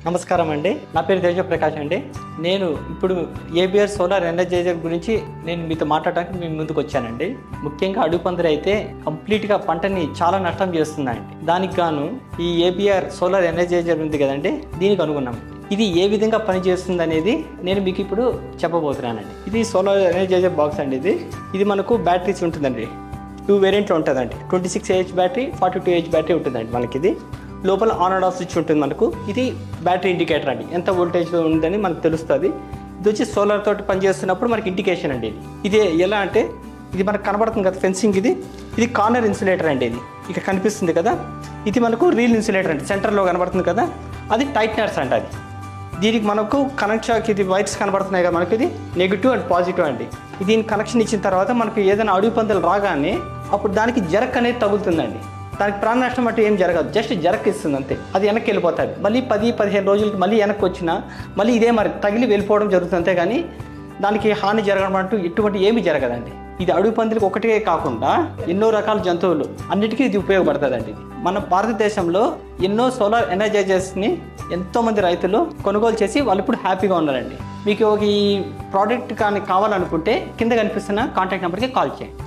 నమస్కారం అండి. నా పేరు తేజప్రకాష్ అండి. నేను ఇప్పుడు ఏబిఆర్ సోలార్ ఎనర్జైజర్ గురించి నేను మీతో మాట్లాడడానికి మీ ముందుకు వచ్చానండి. ముఖ్యంగా అడుగుపందులు అయితే కంప్లీట్గా పంటని చాలా నష్టం చేస్తున్నాయండి. దానికి గాను ఈ ఏబిఆర్ సోలార్ ఎనర్జైజర్ ఉంది కదండి, దీనికి అనుకున్నాం. ఇది ఏ విధంగా పనిచేస్తుంది అనేది నేను మీకు ఇప్పుడు చెప్పబోతున్నానండి. ఇది సోలార్ ఎనర్జైజర్ బాక్స్ అండి. ఇది మనకు బ్యాటరీస్ ఉంటుందండి. 2 వేరియంట్లో ఉంటుందండి. 26Ah బ్యాటరీ, 42Ah బ్యాటరీ ఉంటుందండి. మనకి ఇది లోపల ఆన్ అండ్ ఆఫ్ స్విచ్ ఉంటుంది మనకు. ఇది బ్యాటరీ ఇండికేటర్ అండి, ఎంత వోల్టేజ్లో ఉందని మనకు తెలుస్తుంది. ఇది వచ్చి సోలార్ తోటి పనిచేస్తున్నప్పుడు మనకి ఇండికేషన్ అండి. ఇది ఎలా అంటే, ఇది మనకు కనబడుతుంది కదా ఫెన్సింగ్, ఇది కార్నర్ ఇన్సులేటర్ అండి. ఇది ఇక్కడ కనిపిస్తుంది కదా, ఇది మనకు రీల్ ఇన్సులేటర్ అండి. సెంటర్లో కనబడుతుంది కదా, అది టైట్నర్స్ అంట. అది దీనికి మనకు కనెక్షన్, ఇది వైర్స్ కనబడుతున్నాయి కదా మనకి, ఇది నెగిటివ్ అండ్ పాజిటివ్ అండి. దీనికి కనెక్షన్ ఇచ్చిన తర్వాత మనకు ఏదైనా అడుగు పందులు రాగానే అప్పుడు దానికి జరక్ అనేది తగులుతుందండి. దానికి ప్రాణ నష్టం అంటే ఏం జరగదు, జస్ట్ జరక్ ఇస్తుంది అంతే. అది వెనక్కి వెళ్ళిపోతుంది. మళ్ళీ 10-15 రోజులకి మళ్ళీ వెనక్కి వచ్చినా మళ్ళీ ఇదే మరి తగిలి వెళ్ళిపోవడం జరుగుతుంది అంతే. కానీ దానికి హాని జరగడం అంటూ ఇటువంటి ఏమీ జరగదండి. ఇది అడుగు పందులకు ఒకటే కాకుండా ఎన్నో రకాల జంతువులు అన్నిటికీ ఇది ఉపయోగపడుతుందండి. మన భారతదేశంలో ఎన్నో సోలార్ ఎనర్జైజర్స్ని ఎంతోమంది రైతులు కొనుగోలు చేసి వాళ్ళు ఇప్పుడు హ్యాపీగా ఉన్నారండి. మీకు ఈ ప్రోడక్ట్ కానీ కావాలనుకుంటే కింద కనిపిస్తున్న కాంటాక్ట్ నెంబర్కి కాల్ చేయండి.